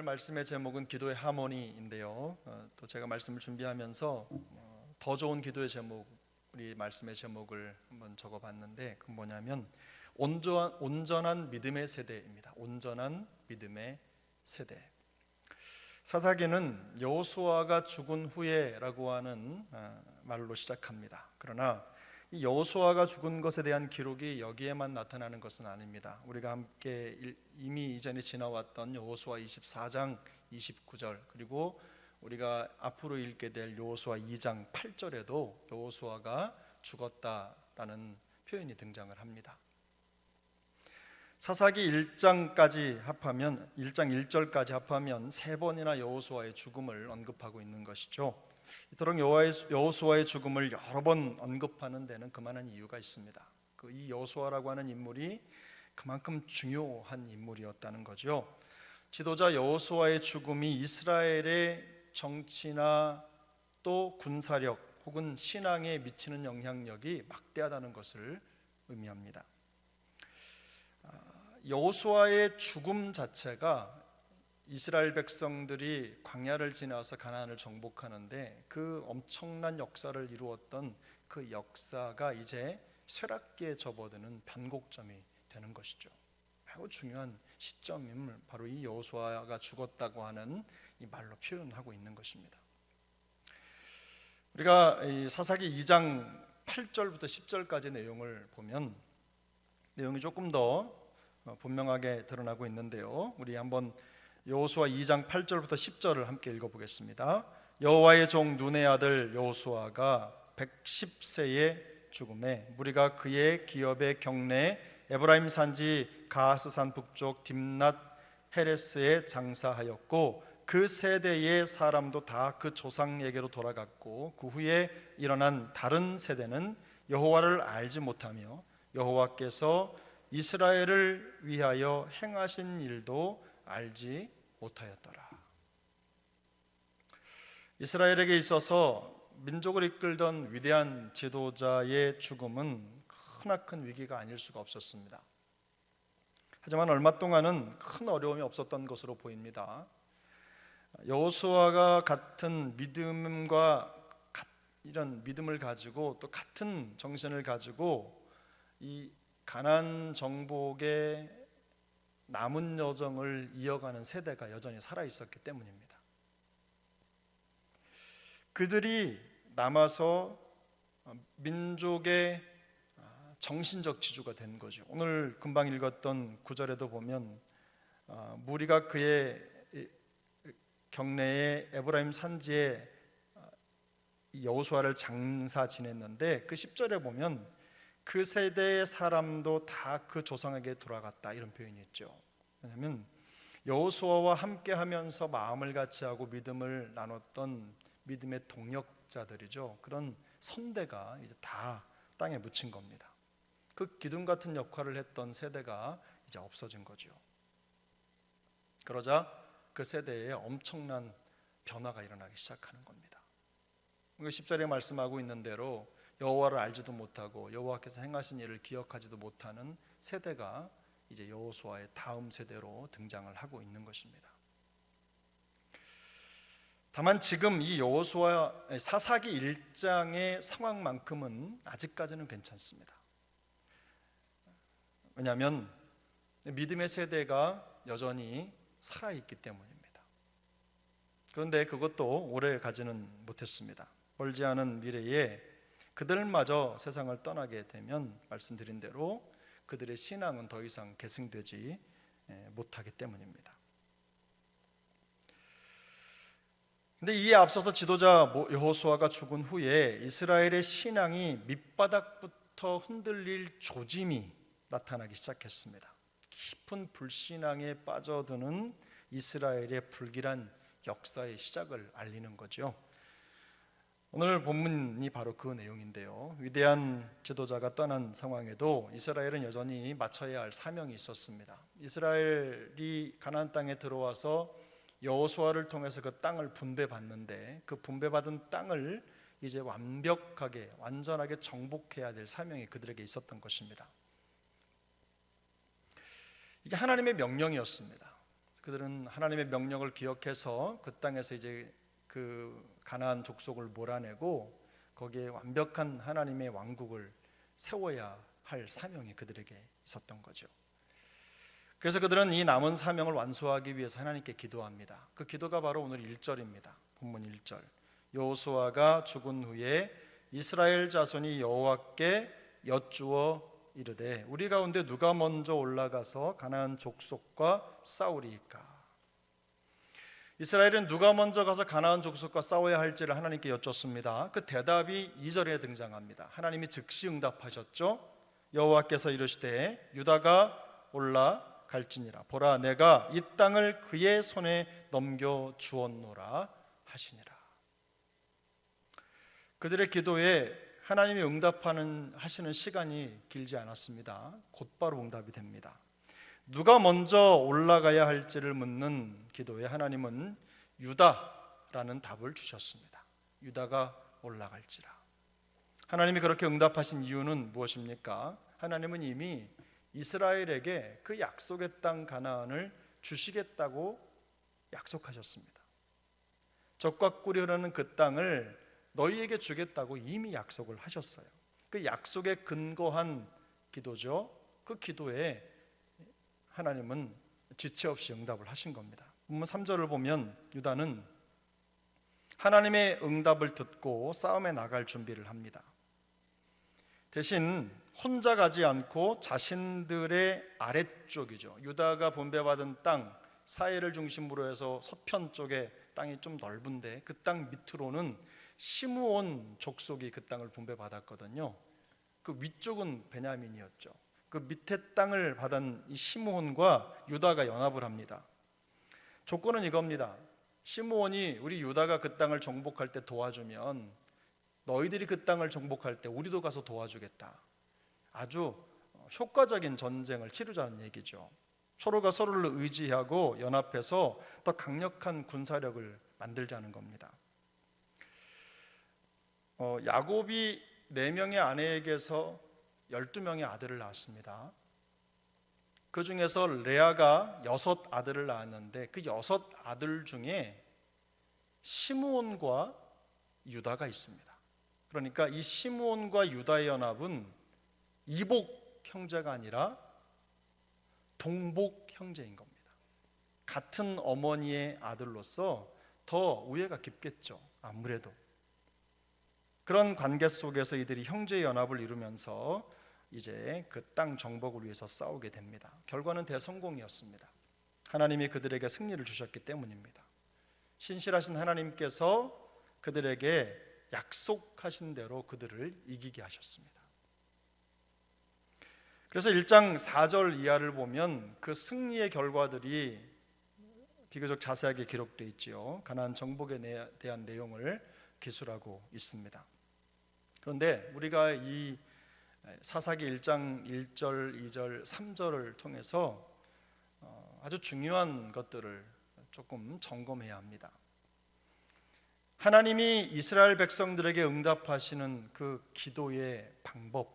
말씀의 제목은 기도의 하모니인데요. 또 제가 말씀을 준비하면서 더 좋은 기도의 제목, 우리 말씀의 제목을 한번 적어봤는데 그건 뭐냐면 온전한 믿음의 세대입니다. 온전한 믿음의 세대. 사사기는 여호수아가 죽은 후에라고 하는 말로 시작합니다. 그러나 이 여호수아가 죽은 것에 대한 기록이 여기에만 나타나는 것은 아닙니다. 우리가 함께 이미 이전에 지나왔던 여호수아 24장 29절, 그리고 우리가 앞으로 읽게 될 여호수아 2장 8절에도 여호수아가 죽었다라는 표현이 등장을 합니다. 사사기 1장까지 합하면 1장 1절까지 합하면 세 번이나 여호수아의 죽음을 언급하고 있는 것이죠. 이토록 여호수아의 죽음을 여러 번 언급하는 데는 그만한 이유가 있습니다. 이 여호수아라고 하는 인물이 그만큼 중요한 인물이었다는 거죠. 지도자 여호수아의 죽음이 이스라엘의 정치나 또 군사력 혹은 신앙에 미치는 영향력이 막대하다는 것을 의미합니다. 여호수아의 죽음 자체가 이스라엘 백성들이 광야를 지나서 가나안을 정복하는데 그 엄청난 역사를 이루었던 그 역사가 이제 쇠락기에 접어드는 변곡점이 되는 것이죠. 매우 중요한 시점임을 바로 이 여호수아가 죽었다고 하는 이 말로 표현하고 있는 것입니다. 우리가 이 사사기 2장 8절부터 10절까지 내용을 보면 내용이 조금 더 분명하게 드러나고 있는데요. 우리 한번 여호수아 2장 8절부터 10절을 함께 읽어보겠습니다. 여호와의 종 눈의 아들 여호수아가 110세에 죽음에 무리가 그의 기업의 경내에 에브라임 산지 가하스산 북쪽 딥낫 헤레스에 장사하였고 그 세대의 사람도 다 그 조상에게로 돌아갔고 그 후에 일어난 다른 세대는 여호와를 알지 못하며 여호와께서 이스라엘을 위하여 행하신 일도 알지 못하였더라. 이스라엘에게 있어서 민족을 이끌던 위대한 지도자의 죽음은 크나큰 위기가 아닐 수가 없었습니다. 하지만 얼마 동안은 큰 어려움이 없었던 것으로 보입니다. 여호수아가 같은 믿음과 이런 믿음을 가지고 또 같은 정신을 가지고 이 가나안 정복의 남은 여정을 이어가는 세대가 여전히 살아있었기 때문입니다. 그들이 남아서 민족의 정신적 지주가 된 거죠. 오늘 금방 읽었던 구절에도 보면 무리가 그의 경내에 에브라임 산지에 여호수아를 장사 지냈는데 그 10절에 보면 그 세대의 사람도 다 그 조상에게 돌아갔다 이런 표현이 있죠. 왜냐하면 여호수아와 함께하면서 마음을 같이하고 믿음을 나눴던 믿음의 동력자들이죠. 그런 선대가 이제 다 땅에 묻힌 겁니다. 그 기둥 같은 역할을 했던 세대가 이제 없어진 거죠. 그러자 그 세대에 엄청난 변화가 일어나기 시작하는 겁니다. 10절에 말씀하고 있는 대로 여호와를 알지도 못하고 여호와께서 행하신 일을 기억하지도 못하는 세대가 이제 여호수아의 다음 세대로 등장을 하고 있는 것입니다. 다만 지금 이 여호수아 사사기 1장의 상황만큼은 아직까지는 괜찮습니다. 왜냐하면 믿음의 세대가 여전히 살아있기 때문입니다. 그런데 그것도 오래 가지는 못했습니다. 멀지 않은 미래에 그들마저 세상을 떠나게 되면 말씀드린 대로 그들의 신앙은 더 이상 계승되지 못하기 때문입니다. 근데 이에 앞서서 지도자 여호수아가 죽은 후에 이스라엘의 신앙이 밑바닥부터 흔들릴 조짐이 나타나기 시작했습니다. 깊은 불신앙에 빠져드는 이스라엘의 불길한 역사의 시작을 알리는 거죠. 오늘 본문이 바로 그 내용인데요. 위대한 지도자가 떠난 상황에도 이스라엘은 여전히 마쳐야 할 사명이 있었습니다. 이스라엘이 가나안 땅에 들어와서 여호수아를 통해서 그 땅을 분배받는데 그 분배받은 땅을 이제 완전하게 정복해야 될 사명이 그들에게 있었던 것입니다. 이게 하나님의 명령이었습니다. 그들은 하나님의 명령을 기억해서 그 땅에서 이제 그 가나안 족속을 몰아내고 거기에 완벽한 하나님의 왕국을 세워야 할 사명이 그들에게 있었던 거죠. 그래서 그들은 이 남은 사명을 완수하기 위해서 하나님께 기도합니다. 그 기도가 바로 오늘 1절입니다. 본문 1절. 여호수아가 죽은 후에 이스라엘 자손이 여호와께 여쭈어 이르되 우리 가운데 누가 먼저 올라가서 가나안 족속과 싸우리이까. 이스라엘은 누가 먼저 가서 가나안 족속과 싸워야 할지를 하나님께 여쭙습니다. 그 대답이 2절에 등장합니다. 하나님이 즉시 응답하셨죠. 여호와께서 이르시되 유다가 올라갈지니라. 보라, 내가 이 땅을 그의 손에 넘겨 주었노라 하시니라. 그들의 기도에 하나님이 하시는 시간이 길지 않았습니다. 곧바로 응답이 됩니다. 누가 먼저 올라가야 할지를 묻는 기도에 하나님은 유다라는 답을 주셨습니다. 유다가 올라갈지라. 하나님이 그렇게 응답하신 이유는 무엇입니까? 하나님은 이미 이스라엘에게 그 약속의 땅 가나안을 주시겠다고 약속하셨습니다. 젖과 꿀이 흐르는 그 땅을 너희에게 주겠다고 이미 약속을 하셨어요. 그 약속에 근거한 기도죠. 그 기도에 하나님은 지체 없이 응답을 하신 겁니다. 본문 3절을 보면 유다는 하나님의 응답을 듣고 싸움에 나갈 준비를 합니다. 대신 혼자 가지 않고 자신들의 아래쪽이죠. 유다가 분배받은 땅 사해를 중심으로 해서 서편 쪽에 땅이 좀 넓은데 그 땅 밑으로는 시므온 족속이 그 땅을 분배받았거든요. 그 위쪽은 베냐민이었죠. 그 밑에 땅을 받은 이 시므온과 유다가 연합을 합니다. 조건은 이겁니다. 시므온이 우리 유다가 그 땅을 정복할 때 도와주면 너희들이 그 땅을 정복할 때 우리도 가서 도와주겠다. 아주 효과적인 전쟁을 치르자는 얘기죠. 서로가 서로를 의지하고 연합해서 더 강력한 군사력을 만들자는 겁니다. 야곱이 4명의 아내에게서 12명의 아들을 낳았습니다. 그 중에서 레아가 6 아들을 낳았는데 그 6 아들 중에 시므온과 유다가 있습니다. 그러니까 이 시므온과 유다의 연합은 이복 형제가 아니라 동복 형제인 겁니다. 같은 어머니의 아들로서 더 우애가 깊겠죠. 아무래도 그런 관계 속에서 이들이 형제 연합을 이루면서 이제 그 땅 정복을 위해서 싸우게 됩니다. 결과는 대성공이었습니다. 하나님이 그들에게 승리를 주셨기 때문입니다. 신실하신 하나님께서 그들에게 약속하신 대로 그들을 이기게 하셨습니다. 그래서 1장 4절 이하를 보면 그 승리의 결과들이 비교적 자세하게 기록되어 있지요. 가나안 정복에 대한 내용을 기술하고 있습니다. 그런데 우리가 이 사사기 1장 1절, 2절, 3절을 통해서 아주 중요한 것들을 조금 점검해야 합니다. 하나님이 이스라엘 백성들에게 응답하시는 그 기도의 방법,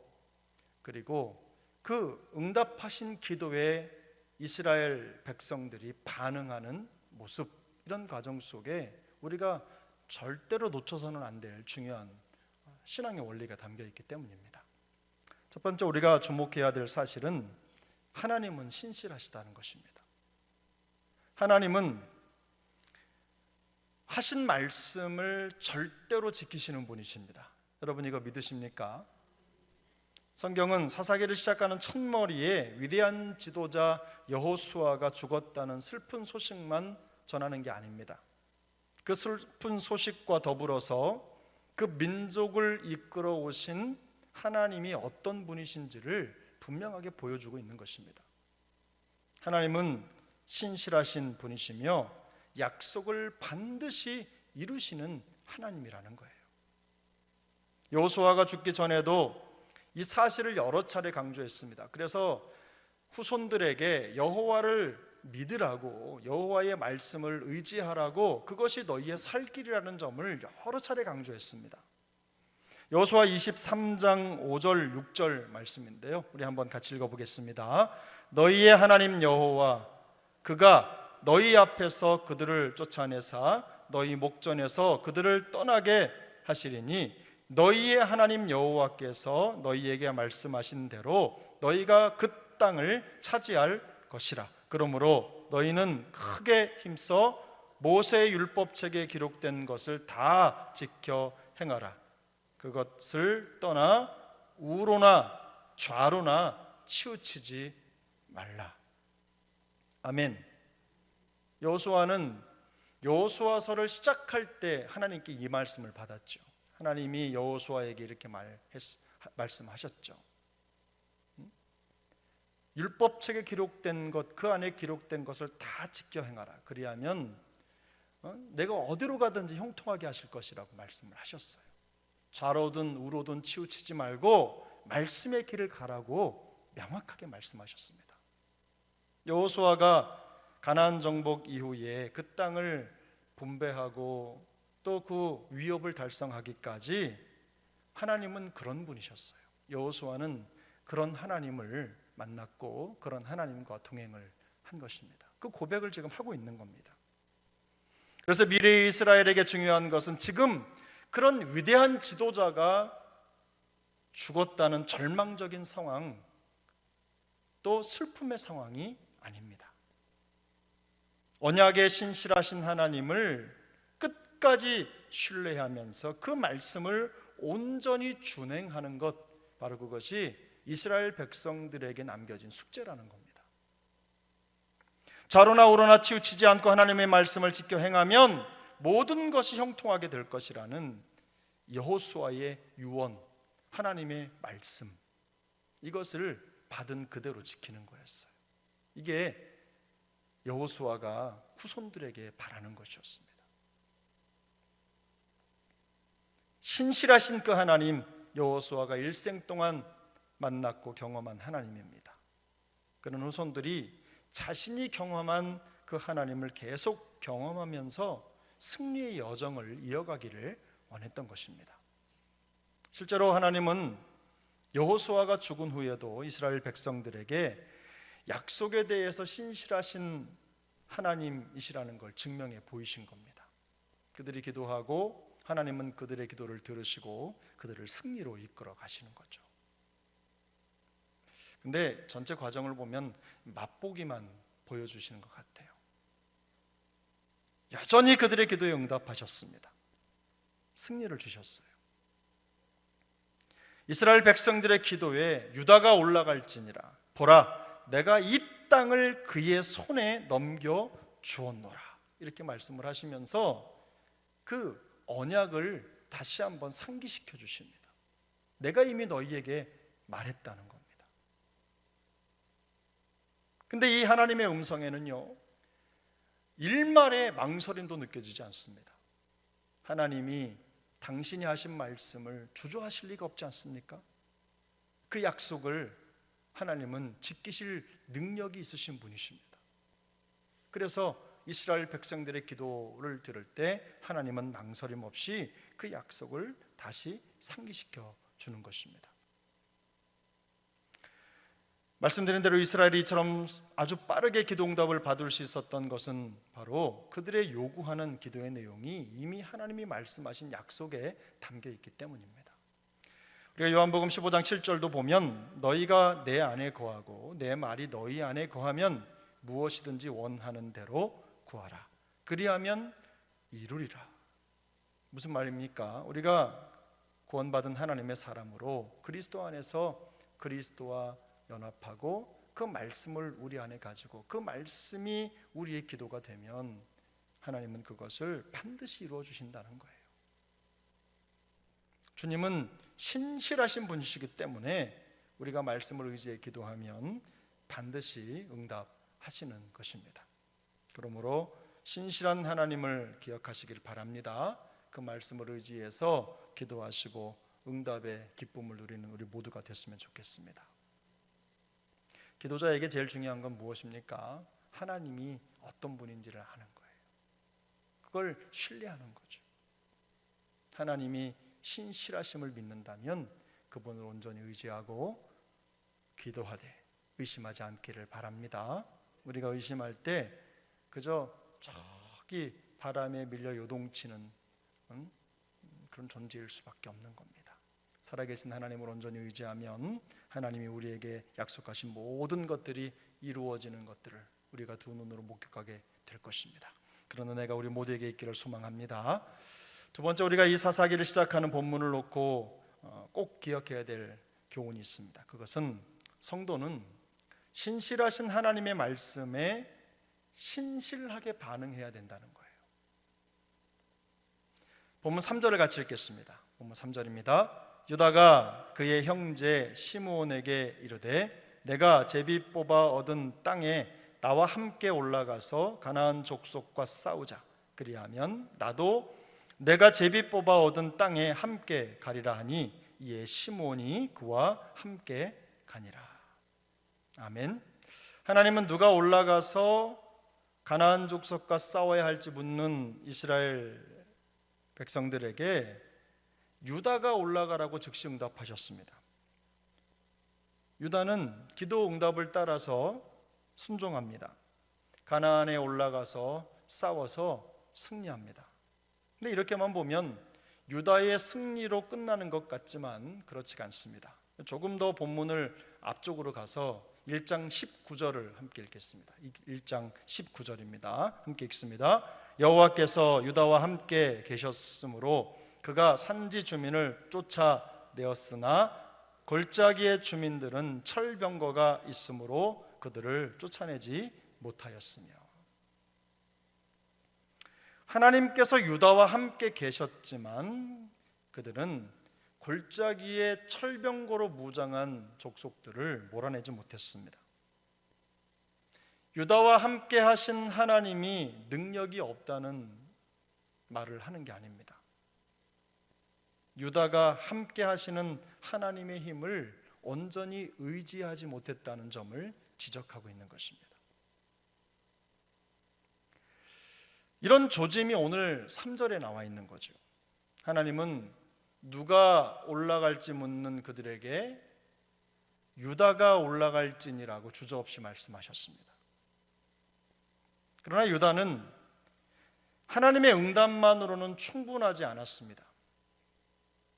그리고 그 응답하신 기도에 이스라엘 백성들이 반응하는 모습, 이런 과정 속에 우리가 절대로 놓쳐서는 안 될 중요한 신앙의 원리가 담겨 있기 때문입니다. 첫 번째 우리가 주목해야 될 사실은 하나님은 신실하시다는 것입니다. 하나님은 하신 말씀을 절대로 지키시는 분이십니다. 여러분 이거 믿으십니까? 성경은 사사기를 시작하는 첫머리에 위대한 지도자 여호수아가 죽었다는 슬픈 소식만 전하는 게 아닙니다. 그 슬픈 소식과 더불어서 그 민족을 이끌어 오신 하나님이 어떤 분이신지를 분명하게 보여주고 있는 것입니다. 하나님은 신실하신 분이시며 약속을 반드시 이루시는 하나님이라는 거예요. 여호수아가 죽기 전에도 이 사실을 여러 차례 강조했습니다. 그래서 후손들에게 여호와를 믿으라고, 여호와의 말씀을 의지하라고, 그것이 너희의 살 길이라는 점을 여러 차례 강조했습니다. 여호수아 23장 5절 6절 말씀인데요, 우리 한번 같이 읽어보겠습니다. 너희의 하나님 여호와, 그가 너희 앞에서 그들을 쫓아내사 너희 목전에서 그들을 떠나게 하시리니 너희의 하나님 여호와께서 너희에게 말씀하신 대로 너희가 그 땅을 차지할 것이라. 그러므로 너희는 크게 힘써 모세의 율법책에 기록된 것을 다 지켜 행하라. 그것을 떠나 우로나 좌로나 치우치지 말라. 아멘. 여호수아는 여호수아서를 시작할 때 하나님께 이 말씀을 받았죠. 하나님이 여호수아에게 이렇게 말씀하셨죠. 율법책에 기록된 것, 그 안에 기록된 것을 다 지켜 행하라. 그리하면 내가 어디로 가든지 형통하게 하실 것이라고 말씀을 하셨어요. 좌로든 우로든 치우치지 말고 말씀의 길을 가라고 명확하게 말씀하셨습니다. 여호수아가 가나안 정복 이후에 그 땅을 분배하고 또 그 위협을 달성하기까지 하나님은 그런 분이셨어요. 여호수아는 그런 하나님을 만났고 그런 하나님과 동행을 한 것입니다. 그 고백을 지금 하고 있는 겁니다. 그래서 미래의 이스라엘에게 중요한 것은 지금 그런 위대한 지도자가 죽었다는 절망적인 상황, 또 슬픔의 상황이 아닙니다. 언약의 신실하신 하나님을 끝까지 신뢰하면서 그 말씀을 온전히 준행하는 것, 바로 그것이 이스라엘 백성들에게 남겨진 숙제라는 겁니다. 좌로나 우로나 치우치지 않고 하나님의 말씀을 지켜 행하면 모든 것이 형통하게 될 것이라는 여호수아의 유언, 하나님의 말씀, 이것을 받은 그대로 지키는 거였어요. 이게 여호수아가 후손들에게 바라는 것이었습니다. 신실하신 그 하나님, 여호수아가 일생 동안 만났고 경험한 하나님입니다. 그런 후손들이 자신이 경험한 그 하나님을 계속 경험하면서 승리의 여정을 이어가기를 원했던 것입니다. 실제로 하나님은 여호수아가 죽은 후에도 이스라엘 백성들에게 약속에 대해서 신실하신 하나님이시라는 걸 증명해 보이신 겁니다. 그들이 기도하고 하나님은 그들의 기도를 들으시고 그들을 승리로 이끌어 가시는 거죠. 근데 전체 과정을 보면 맛보기만 보여주시는 것 같아요. 여전히 그들의 기도에 응답하셨습니다. 승리를 주셨어요. 이스라엘 백성들의 기도에 유다가 올라갈지니라 보라 내가 이 땅을 그의 손에 넘겨 주었노라, 이렇게 말씀을 하시면서 그 언약을 다시 한번 상기시켜 주십니다. 내가 이미 너희에게 말했다는 겁니다. 근데 이 하나님의 음성에는요, 일말의 망설임도 느껴지지 않습니다. 하나님이 당신이 하신 말씀을 주저하실 리가 없지 않습니까? 그 약속을 하나님은 지키실 능력이 있으신 분이십니다. 그래서 이스라엘 백성들의 기도를 들을 때 하나님은 망설임 없이 그 약속을 다시 상기시켜 주는 것입니다. 말씀드린 대로 이스라엘이 이처럼 아주 빠르게 기도 응답을 받을 수 있었던 것은 바로 그들의 요구하는 기도의 내용이 이미 하나님이 말씀하신 약속에 담겨 있기 때문입니다. 우리가 요한복음 15장 7절도 보면 너희가 내 안에 거하고 내 말이 너희 안에 거하면 무엇이든지 원하는 대로 구하라. 그리하면 이루리라. 무슨 말입니까? 우리가 구원받은 하나님의 사람으로 그리스도 안에서 그리스도와 연합하고 그 말씀을 우리 안에 가지고 그 말씀이 우리의 기도가 되면 하나님은 그것을 반드시 이루어 주신다는 거예요. 주님은 신실하신 분이시기 때문에 우리가 말씀을 의지해 기도하면 반드시 응답하시는 것입니다. 그러므로 신실한 하나님을 기억하시길 바랍니다. 그 말씀을 의지해서 기도하시고 응답의 기쁨을 누리는 우리 모두가 됐으면 좋겠습니다. 기도자에게 제일 중요한 건 무엇입니까? 하나님이 어떤 분인지를 아는 거예요. 그걸 신뢰하는 거죠. 하나님이 신실하심을 믿는다면 그분을 온전히 의지하고 기도하되 의심하지 않기를 바랍니다. 우리가 의심할 때 그저 저기 바람에 밀려 요동치는 그런 존재일 수밖에 없는 겁니다. 살아계신 하나님을 온전히 의지하면 하나님이 우리에게 약속하신 모든 것들이 이루어지는 것들을 우리가 두 눈으로 목격하게 될 것입니다. 그런 은혜가 우리 모두에게 있기를 소망합니다. 두 번째, 우리가 이 사사기를 시작하는 본문을 놓고 꼭 기억해야 될 교훈이 있습니다. 그것은 성도는 신실하신 하나님의 말씀에 신실하게 반응해야 된다는 거예요. 본문 3절을 같이 읽겠습니다. 본문 3절입니다. 유다가 그의 형제 시므온에게 이르되 내가 제비 뽑아 얻은 땅에 나와 함께 올라가서 가나안 족속과 싸우자. 그리하면 나도 내가 제비 뽑아 얻은 땅에 함께 가리라 하니 이에 시므온이 그와 함께 가니라. 아멘. 하나님은 누가 올라가서 가나안 족속과 싸워야 할지 묻는 이스라엘 백성들에게 유다가 올라가라고 즉시 응답하셨습니다. 유다는 기도 응답을 따라서 순종합니다. 가나안에 올라가서 싸워서 승리합니다. 근데 이렇게만 보면 유다의 승리로 끝나는 것 같지만 그렇지가 않습니다. 조금 더 본문을 앞쪽으로 가서 1장 19절을 함께 읽겠습니다. 1장 19절입니다. 함께 읽습니다. 여호와께서 유다와 함께 계셨으므로 그가 산지 주민을 쫓아내었으나 골짜기의 주민들은 철병거가 있으므로 그들을 쫓아내지 못하였으며. 하나님께서 유다와 함께 계셨지만 그들은 골짜기의 철병거로 무장한 족속들을 몰아내지 못했습니다. 유다와 함께 하신 하나님이 능력이 없다는 말을 하는 게 아닙니다. 유다가 함께 하시는 하나님의 힘을 온전히 의지하지 못했다는 점을 지적하고 있는 것입니다. 이런 조짐이 오늘 3절에 나와 있는 거죠. 하나님은 누가 올라갈지 묻는 그들에게 유다가 올라갈지니라고 주저없이 말씀하셨습니다. 그러나 유다는 하나님의 응답만으로는 충분하지 않았습니다.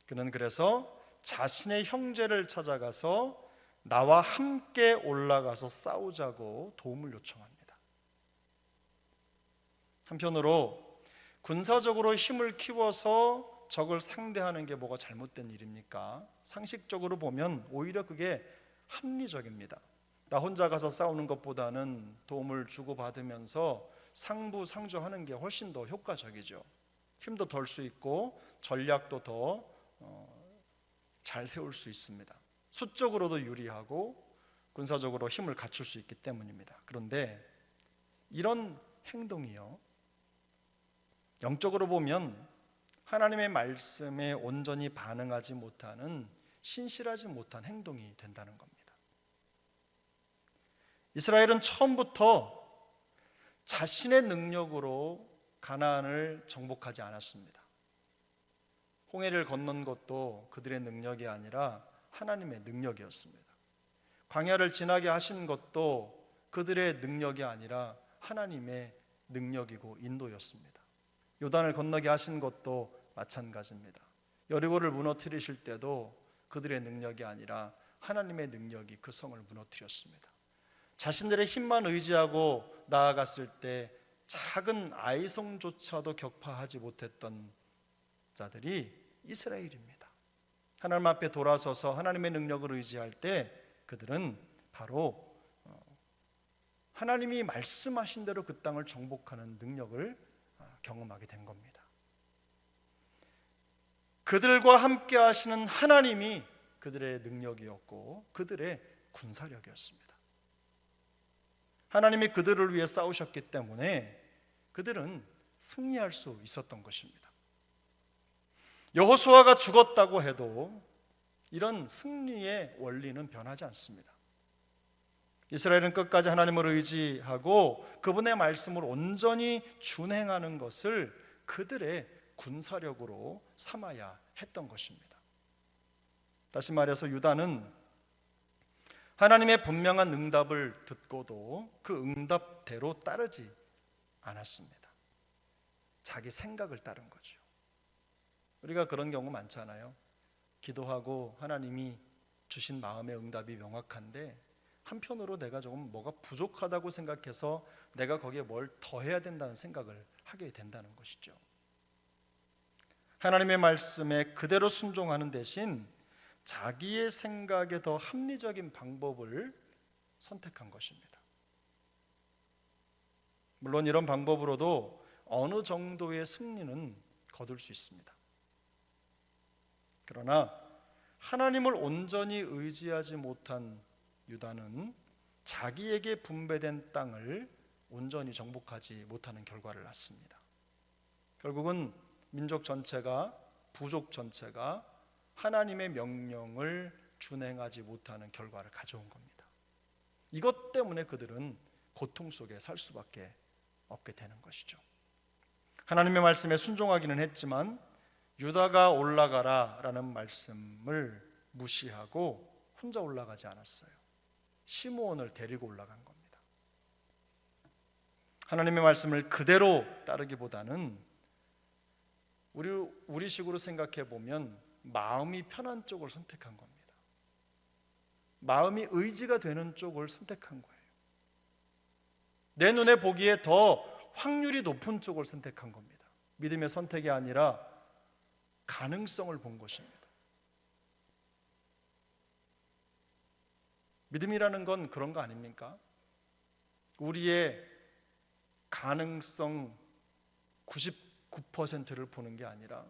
그는 그래서 자신의 형제를 찾아가서 나와 함께 올라가서 싸우자고 도움을 요청합니다. 한편으로 군사적으로 힘을 키워서 적을 상대하는 게 뭐가 잘못된 일입니까? 상식적으로 보면 오히려 그게 합리적입니다. 나 혼자 가서 싸우는 것보다는 도움을 주고받으면서 상부상조하는 게 훨씬 더 효과적이죠. 힘도 덜 수 있고 전략도 더 잘 세울 수 있습니다. 수적으로도 유리하고 군사적으로 힘을 갖출 수 있기 때문입니다. 그런데 이런 행동이요, 영적으로 보면 하나님의 말씀에 온전히 반응하지 못하는 신실하지 못한 행동이 된다는 겁니다. 이스라엘은 처음부터 자신의 능력으로 가나안을 정복하지 않았습니다. 홍해를 건넌 것도 그들의 능력이 아니라 하나님의 능력이었습니다. 광야를 지나게 하신 것도 그들의 능력이 아니라 하나님의 능력이고 인도였습니다. 요단을 건너게 하신 것도 마찬가지입니다. 여리고를 무너뜨리실 때도 그들의 능력이 아니라 하나님의 능력이 그 성을 무너뜨렸습니다. 자신들의 힘만 의지하고 나아갔을 때 작은 아이성조차도 격파하지 못했던 자들이 이스라엘입니다. 하나님 앞에 돌아서서 하나님의 능력을 의지할 때 그들은 바로 하나님이 말씀하신 대로 그 땅을 정복하는 능력을 경험하게 된 겁니다. 그들과 함께 하시는 하나님이 그들의 능력이었고 그들의 군사력이었습니다. 하나님이 그들을 위해 싸우셨기 때문에 그들은 승리할 수 있었던 것입니다. 여호수아가 죽었다고 해도 이런 승리의 원리는 변하지 않습니다. 이스라엘은 끝까지 하나님을 의지하고 그분의 말씀을 온전히 준행하는 것을 그들의 군사력으로 삼아야 했던 것입니다. 다시 말해서 유다는 하나님의 분명한 응답을 듣고도 그 응답대로 따르지 않았습니다. 자기 생각을 따른 거죠. 우리가 그런 경우 많잖아요. 기도하고 하나님이 주신 마음의 응답이 명확한데 한편으로 내가 조금 뭐가 부족하다고 생각해서 내가 거기에 뭘 더해야 된다는 생각을 하게 된다는 것이죠. 하나님의 말씀에 그대로 순종하는 대신 자기의 생각에 더 합리적인 방법을 선택한 것입니다. 물론 이런 방법으로도 어느 정도의 승리는 거둘 수 있습니다. 그러나 하나님을 온전히 의지하지 못한 유다는 자기에게 분배된 땅을 온전히 정복하지 못하는 결과를 낳습니다. 결국은 민족 전체가, 부족 전체가 하나님의 명령을 준행하지 못하는 결과를 가져온 겁니다. 이것 때문에 그들은 고통 속에 살 수밖에 없게 되는 것이죠. 하나님의 말씀에 순종하기는 했지만 유다가 올라가라 라는 말씀을 무시하고 혼자 올라가지 않았어요. 시므온을 데리고 올라간 겁니다. 하나님의 말씀을 그대로 따르기보다는 우리식으로 생각해 보면 마음이 편한 쪽을 선택한 겁니다. 마음이 의지가 되는 쪽을 선택한 거예요. 내 눈에 보기에 더 확률이 높은 쪽을 선택한 겁니다. 믿음의 선택이 아니라 가능성을 본 것입니다. 믿음이라는 건 그런 거 아닙니까? 우리의 가능성 99%를 보는 게 아니라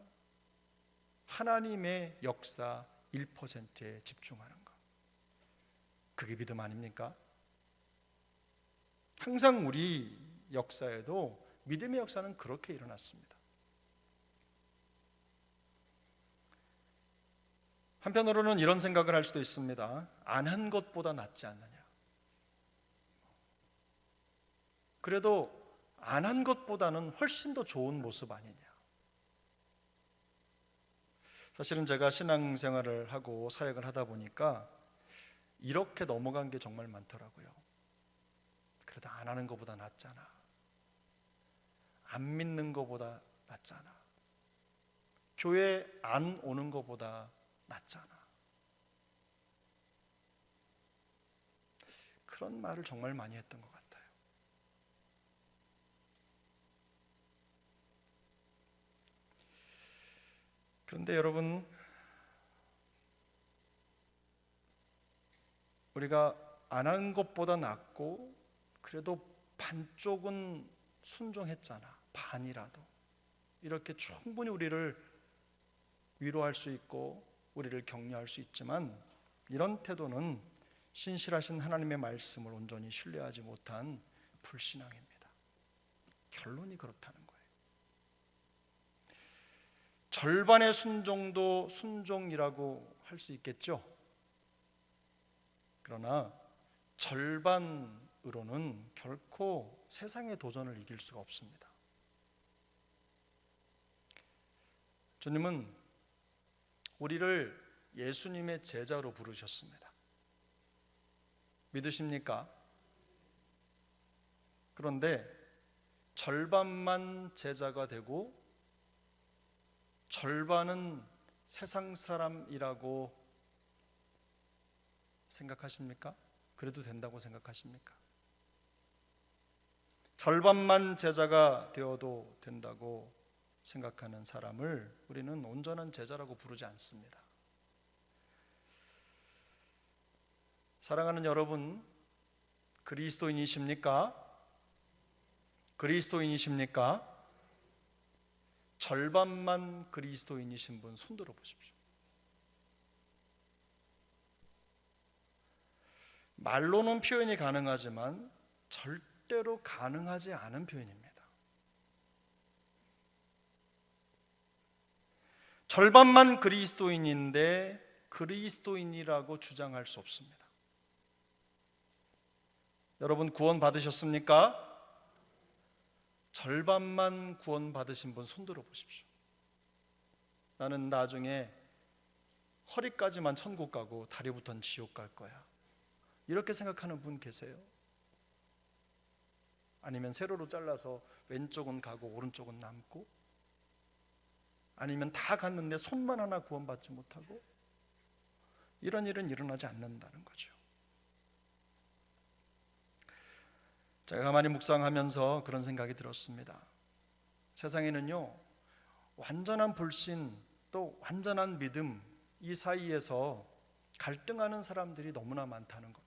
하나님의 역사 1%에 집중하는 것. 그게 믿음 아닙니까? 항상 우리 역사에도 믿음의 역사는 그렇게 일어났습니다. 한편으로는 이런 생각을 할 수도 있습니다. 안 한 것보다 낫지 않느냐. 그래도 안 한 것보다는 훨씬 더 좋은 모습 아니냐. 사실은 제가 신앙생활을 하고 사역을 하다 보니까 이렇게 넘어간 게 정말 많더라고요. 그래도 안 하는 것보다 낫잖아. 안 믿는 것보다 낫잖아. 교회 안 오는 것보다 낫잖아. 그런 말을 정말 많이 했던 것 같아요. 그런데 여러분, 우리가 안 한 것보다 낫고 그래도 반쪽은 순종했잖아. 반이라도. 이렇게 충분히 우리를 위로할 수 있고 우리를 격려할 수 있지만 이런 태도는 신실하신 하나님의 말씀을 온전히 신뢰하지 못한 불신앙입니다. 결론이 그렇다는 거예요. 절반의 순종도 순종이라고 할 수 있겠죠. 그러나 절반으로는 결코 세상의 도전을 이길 수가 없습니다. 주님은 우리를 예수님의 제자로 부르셨습니다. 믿으십니까? 그런데 절반만 제자가 되고 절반은 세상 사람이라고 생각하십니까? 그래도 된다고 생각하십니까? 절반만 제자가 되어도 된다고 생각하는 사람을 우리는 온전한 제자라고 부르지 않습니다. 사랑하는 여러분, 그리스도인이십니까? 그리스도인이십니까? 절반만 그리스도인이신 분 손들어 보십시오. 말로는 표현이 가능하지만 절대로 가능하지 않은 표현입니다. 절반만 그리스도인인데 그리스도인이라고 주장할 수 없습니다. 여러분 구원 받으셨습니까? 절반만 구원 받으신 분 손들어 보십시오. 나는 나중에 허리까지만 천국 가고 다리부터는 지옥 갈 거야. 이렇게 생각하는 분 계세요? 아니면 세로로 잘라서 왼쪽은 가고 오른쪽은 남고, 아니면 다 갔는데 손만 하나 구원받지 못하고, 이런 일은 일어나지 않는다는 거죠. 제가 가만히 묵상하면서 그런 생각이 들었습니다. 세상에는요, 완전한 불신 또 완전한 믿음, 이 사이에서 갈등하는 사람들이 너무나 많다는 겁니다.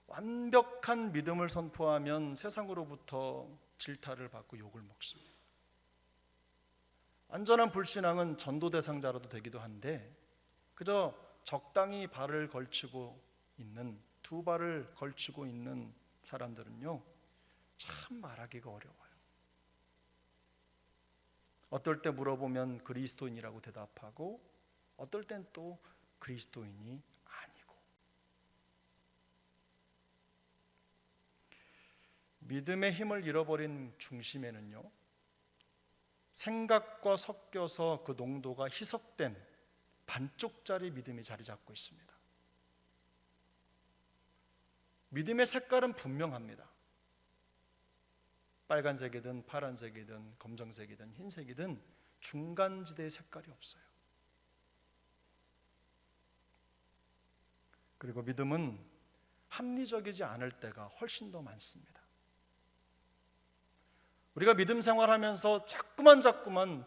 완벽한 믿음을 선포하면 세상으로부터 질타를 받고 욕을 먹습니다. 완전한 불신앙은 전도 대상자라도 되기도 한데, 그저 적당히 발을 걸치고 있는, 두 발을 걸치고 있는 사람들은요, 참 말하기가 어려워요. 어떨 때 물어보면 그리스도인이라고 대답하고, 어떨 땐 또 그리스도인이 아니고. 믿음의 힘을 잃어버린 중심에는요, 생각과 섞여서 그 농도가 희석된 반쪽짜리 믿음이 자리 잡고 있습니다. 믿음의 색깔은 분명합니다. 빨간색이든 파란색이든 검정색이든 흰색이든 중간지대의 색깔이 없어요. 그리고 믿음은 합리적이지 않을 때가 훨씬 더 많습니다. 우리가 믿음 생활하면서 자꾸만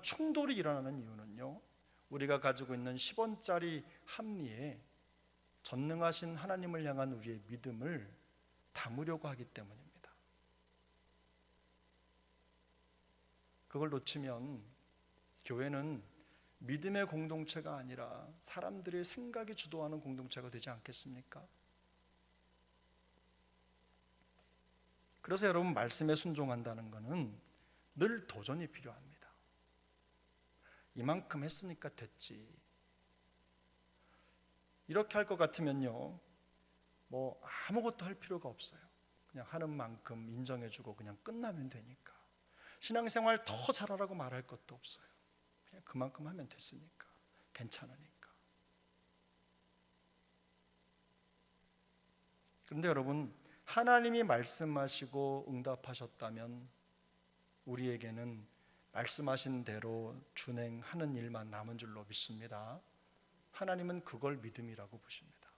충돌이 일어나는 이유는요, 우리가 가지고 있는 10원짜리 합리에 전능하신 하나님을 향한 우리의 믿음을 담으려고 하기 때문입니다. 그걸 놓치면 교회는 믿음의 공동체가 아니라 사람들의 생각이 주도하는 공동체가 되지 않겠습니까? 그래서 여러분, 말씀에 순종한다는 것은 늘 도전이 필요합니다. 이만큼 했으니까 됐지, 이렇게 할 것 같으면요, 뭐 아무것도 할 필요가 없어요. 그냥 하는 만큼 인정해주고 그냥 끝나면 되니까. 신앙생활 더 잘하라고 말할 것도 없어요. 그냥 그만큼 하면 됐으니까, 괜찮으니까. 그런데 여러분, 하나님이 말씀하시고 응답하셨다면 우리에게는 말씀하신 대로 준행하는 일만 남은 줄로 믿습니다. 하나님은 그걸 믿음이라고 보십니다.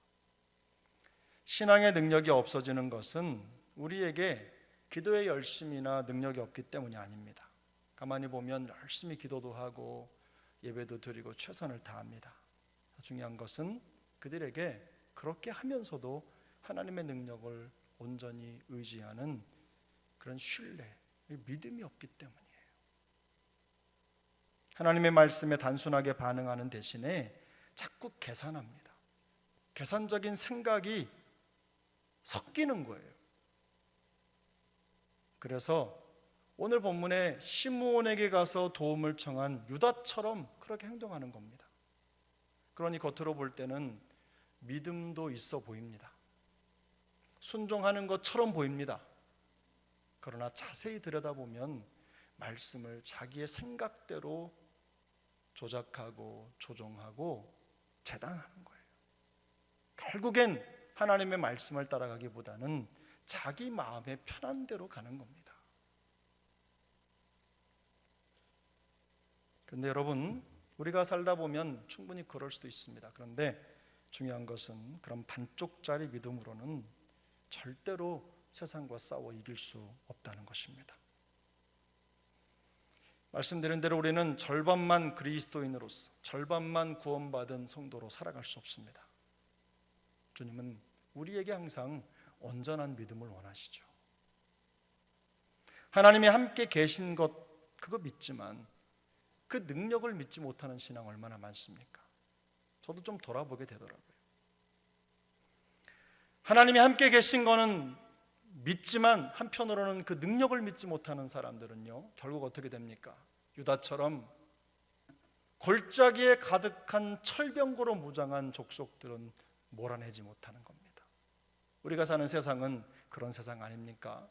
신앙의 능력이 없어지는 것은 우리에게 기도의 열심이나 능력이 없기 때문이 아닙니다. 가만히 보면 열심히 기도도 하고 예배도 드리고 최선을 다합니다. 중요한 것은 그들에게 그렇게 하면서도 하나님의 능력을 온전히 의지하는 그런 신뢰, 믿음이 없기 때문이에요. 하나님의 말씀에 단순하게 반응하는 대신에 자꾸 계산합니다. 계산적인 생각이 섞이는 거예요. 그래서 오늘 본문에 시므온에게 가서 도움을 청한 유다처럼 그렇게 행동하는 겁니다. 그러니 겉으로 볼 때는 믿음도 있어 보입니다. 순종하는 것처럼 보입니다. 그러나 자세히 들여다보면 말씀을 자기의 생각대로 조작하고 조종하고 재단하는 거예요. 결국엔 하나님의 말씀을 따라가기보다는 자기 마음의 편한 대로 가는 겁니다. 그런데 여러분, 우리가 살다 보면 충분히 그럴 수도 있습니다. 그런데 중요한 것은 그런 반쪽짜리 믿음으로는 절대로 세상과 싸워 이길 수 없다는 것입니다. 말씀드린 대로 우리는 절반만 그리스도인으로서, 절반만 구원받은 성도로 살아갈 수 없습니다. 주님은 우리에게 항상 온전한 믿음을 원하시죠. 하나님이 함께 계신 것, 그거 믿지만 그 능력을 믿지 못하는 신앙 얼마나 많습니까? 저도 좀 돌아보게 되더라고요. 하나님이 함께 계신 거는 믿지만 한편으로는 그 능력을 믿지 못하는 사람들은요, 결국 어떻게 됩니까? 유다처럼 골짜기에 가득한 철병거로 무장한 족속들은 몰아내지 못하는 겁니다. 우리가 사는 세상은 그런 세상 아닙니까?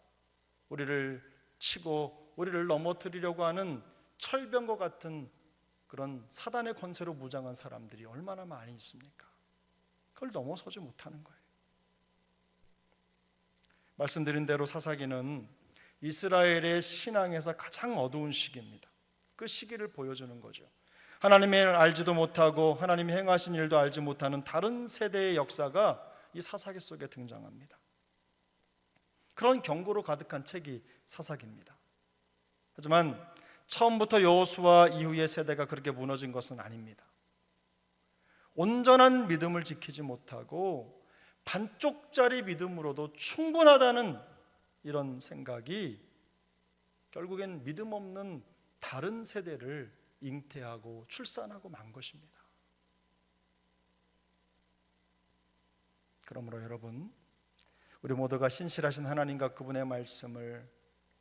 우리를 치고 우리를 넘어뜨리려고 하는 철병거 같은 그런 사단의 권세로 무장한 사람들이 얼마나 많이 있습니까? 그걸 넘어서지 못하는 거예요. 말씀드린 대로 사사기는 이스라엘의 신앙에서 가장 어두운 시기입니다. 그 시기를 보여주는 거죠. 하나님을 알지도 못하고 하나님이 행하신 일도 알지 못하는 다른 세대의 역사가 이 사사기 속에 등장합니다. 그런 경고로 가득한 책이 사사기입니다. 하지만 처음부터 여호수아 이후의 세대가 그렇게 무너진 것은 아닙니다. 온전한 믿음을 지키지 못하고 반쪽짜리 믿음으로도 충분하다는 이런 생각이 결국엔 믿음 없는 다른 세대를 잉태하고 출산하고 만 것입니다. 그러므로 여러분, 우리 모두가 신실하신 하나님과 그분의 말씀을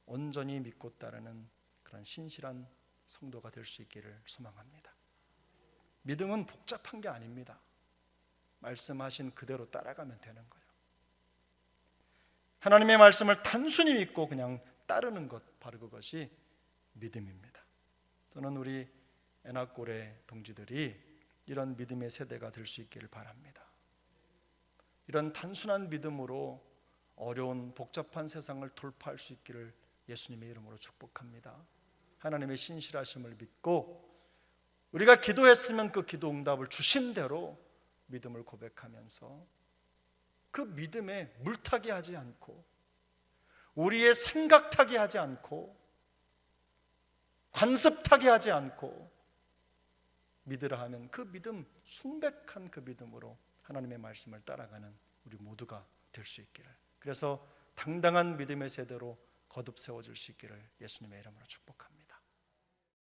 온전히 믿고 따르는 그런 신실한 성도가 될 수 있기를 소망합니다. 믿음은 복잡한 게 아닙니다. 말씀하신 그대로 따라가면 되는 거예요. 하나님의 말씀을 단순히 믿고 그냥 따르는 것, 바로 그것이 믿음입니다. 저는 우리 애나골의 동지들이 이런 믿음의 세대가 될 수 있기를 바랍니다. 이런 단순한 믿음으로 어려운 복잡한 세상을 돌파할 수 있기를 예수님의 이름으로 축복합니다. 하나님의 신실하심을 믿고 우리가 기도했으면 그 기도 응답을 주신 대로 믿음을 고백하면서 그 믿음에 물타기 하지 않고 우리의 생각 타기 하지 않고 관습 타기 하지 않고 믿으라 하면 그 믿음, 순백한 그 믿음으로 하나님의 말씀을 따라가는 우리 모두가 될 수 있기를, 그래서 당당한 믿음의 세대로 거듭 세워질 수 있기를 예수님의 이름으로 축복합니다.